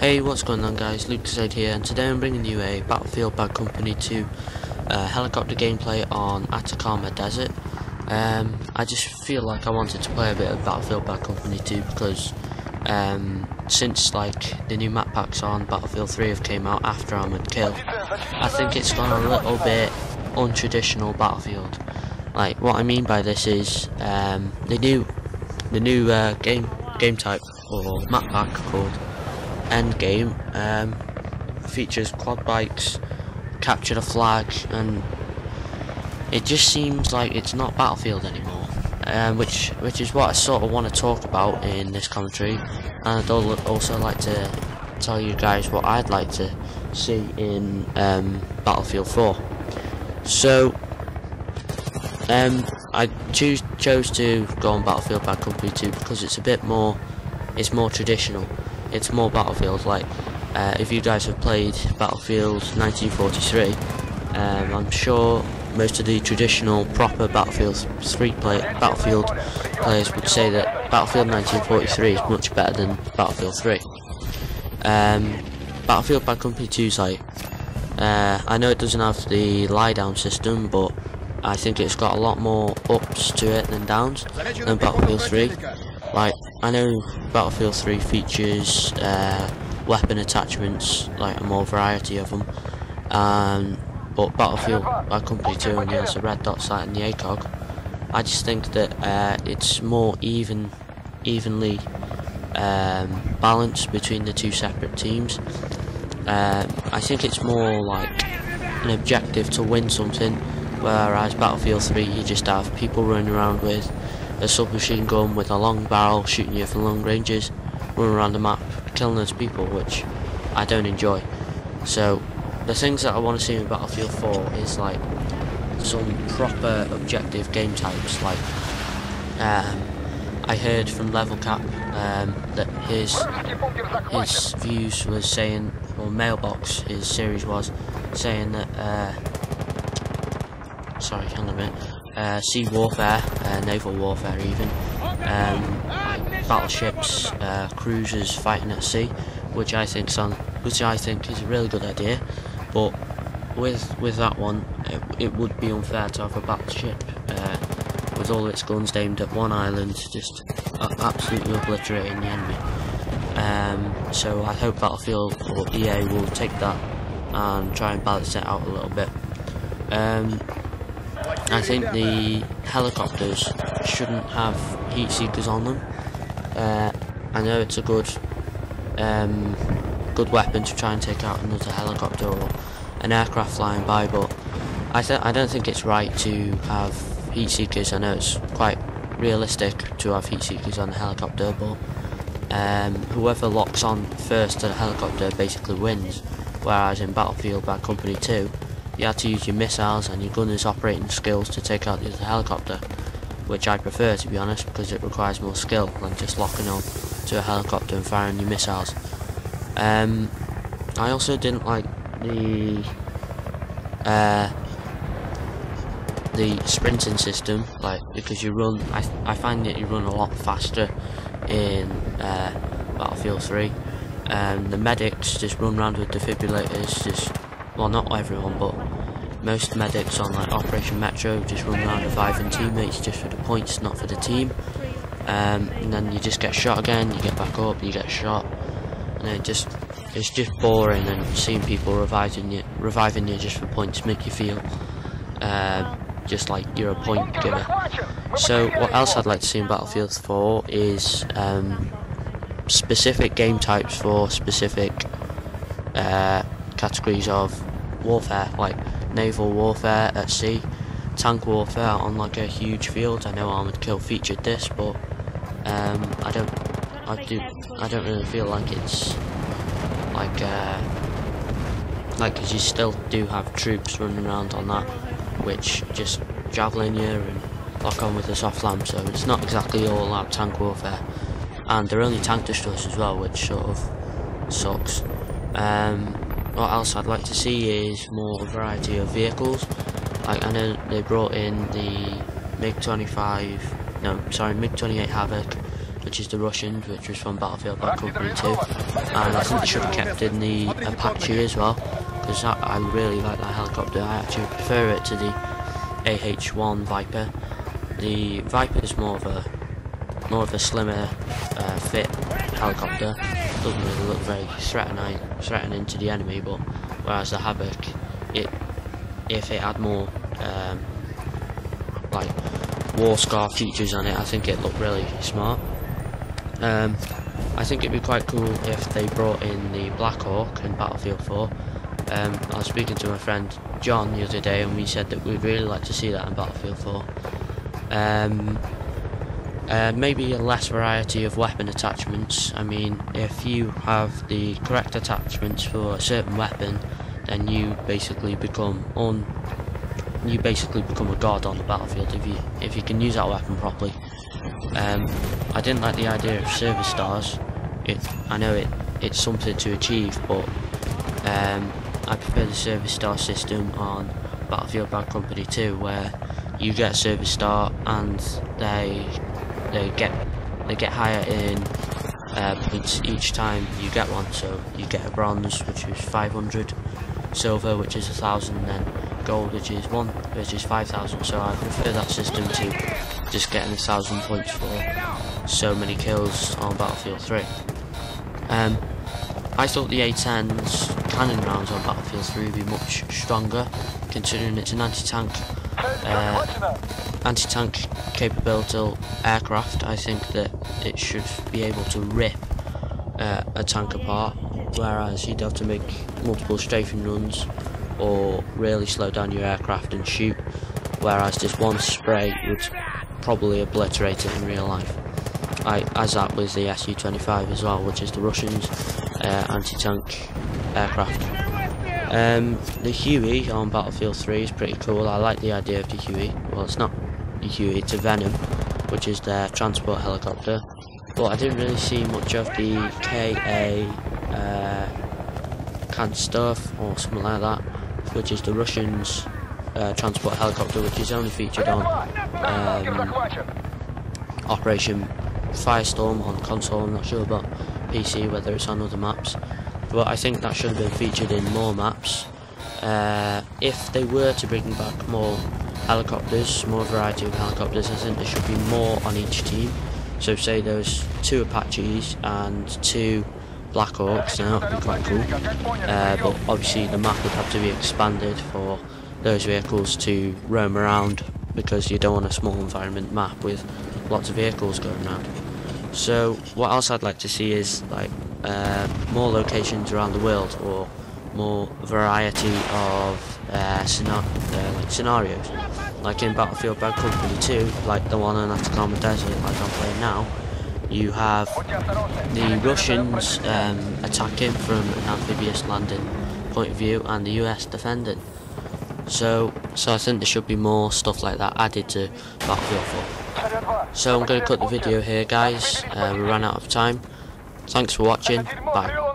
Hey, what's going on guys, Lucasade here, and today I'm bringing you a Battlefield Bad Company 2 helicopter gameplay on Atacama Desert. I just feel like I wanted to play a bit of Battlefield Bad Company 2 because since like the new map packs on Battlefield 3 have came out after Armored Kill, I think it's gone a little bit untraditional Battlefield. Like, what I mean by this is the new game type or map pack called Endgame features quad bikes, capture the flag, and it just seems like it's not Battlefield anymore, which is what I sort of want to talk about in this commentary. And I'd also like to tell you guys what I'd like to see in Battlefield 4. So I chose to go on Battlefield Bad Company 2 because it's a bit more, it's more traditional. It's more Battlefield. Like, if you guys have played Battlefield 1943, I'm sure most of the traditional proper Battlefield players would say that Battlefield 1943 is much better than Battlefield 3. Battlefield Bad Company 2 is like, I know it doesn't have the lie down system, but I think it's got a lot more ups to it than downs than Battlefield 3. Like, I know Battlefield 3 features weapon attachments, like a more variety of them, but Battlefield Bad Company 2 only has the red dot sight and the ACOG. I just think that it's more evenly balanced between the two separate teams. I think it's more like an objective to win something, whereas Battlefield 3 you just have people running around with a submachine gun with a long barrel shooting you from long ranges, running around the map killing those people, which I don't enjoy. So the things that I want to see in Battlefield 4 is like some proper objective game types. Like, I heard from Level Cap that his views was saying, or Mailbox, his series was saying that sorry, hang on a minute. Sea warfare, naval warfare even, like battleships, cruisers fighting at sea, which I think is a really good idea. But with that one, it would be unfair to have a battleship with all its guns aimed at one island, just absolutely obliterating the enemy. So I hope Battlefield or EA will take that and try and balance it out a little bit. I think the helicopters shouldn't have heat seekers on them. I know it's a good weapon to try and take out another helicopter or an aircraft flying by, but I don't think it's right to have heat seekers. I know it's quite realistic to have heat seekers on a helicopter, but whoever locks on first to the helicopter basically wins. Whereas in Battlefield Bad Company 2, you have to use your missiles and your gunner's operating skills to take out the other helicopter, which I prefer, to be honest, because it requires more skill than just locking on to a helicopter and firing your missiles. I also didn't like the sprinting system, like, because you run. I find that you run a lot faster in Battlefield 3. The medics just run around with defibrillators, well, not everyone, but most medics on like Operation Metro just run around reviving teammates just for the points, not for the team. And then you just get shot again, you get back up, you get shot, and it's just boring. And seeing people reviving you just for points make you feel just like you're a point giver. So what else I'd like to see in Battlefield 4 is specific game types for specific categories of warfare, like naval warfare at sea, tank warfare on like a huge field. I know Armored Kill featured this, but I don't really feel like it's like because you still do have troops running around on that, which just javelin you and lock on with a soft lamp. So it's not exactly all out tank warfare, and they're only tank destroyers as well, which sort of sucks. What else I'd like to see is more variety of vehicles. Like, I know they brought in the MiG-28 Havoc, which is the Russians, which was from Battlefield Bad Company 2, and I think they should have kept in the Apache as well, because I really like that helicopter. I actually prefer it to the AH-1 Viper. The Viper is more of a slimmer, fit helicopter. Doesn't really look very threatening to the enemy, but whereas the Havoc, if it had more like war scar features on it, I think it looked really smart. I think it'd be quite cool if they brought in the Black Hawk in Battlefield 4. I was speaking to my friend John the other day, and we said that we'd really like to see that in Battlefield 4. Maybe a less variety of weapon attachments. I mean, if you have the correct attachments for a certain weapon, then you basically become a god on the battlefield if you can use that weapon properly. I didn't like the idea of service stars. I know it's something to achieve, but I prefer the service star system on Battlefield Bad Company 2, where you get a service star and they get higher in points each time you get one. So you get a bronze, which is 500, silver, which is 1,000, and then gold, which is 5,000. So I prefer that system to just getting 1,000 points for so many kills on Battlefield 3. I thought the A-10's cannon rounds on Battlefield 3 would be much stronger, considering it's an anti-tank capable aircraft. I think that it should be able to rip a tank apart, whereas you'd have to make multiple strafing runs or really slow down your aircraft and shoot, whereas just one spray would probably obliterate it in real life. As that with the Su-25 as well, which is the Russians' anti-tank aircraft. The Huey on Battlefield 3 is pretty cool. I like the idea of the Huey. Well, it's not a Huey, it's a Venom, which is their transport helicopter. But I didn't really see much of the KA Kantstov or something like that, which is the Russians' transport helicopter, which is only featured on Operation Firestorm on console. I'm not sure about PC, whether it's on other maps, but I think that should have been featured in more maps. If they were to bring back more helicopters, more variety of helicopters, I think there should be more on each team. So say there's 2 Apaches and 2 Black Hawks, then that would be quite cool. But obviously the map would have to be expanded for those vehicles to roam around, because you don't want a small environment map with lots of vehicles going around. So what else I'd like to see is like more locations around the world, or more variety of scenarios, like in Battlefield Bad Company 2, like the one on Atacama Desert, like I'm playing now. You have the Russians attacking from an amphibious landing point of view, and the US defending. So I think there should be more stuff like that added to Battlefield 4. So I'm going to cut the video here, guys. We ran out of time. Thanks for watching. Bye.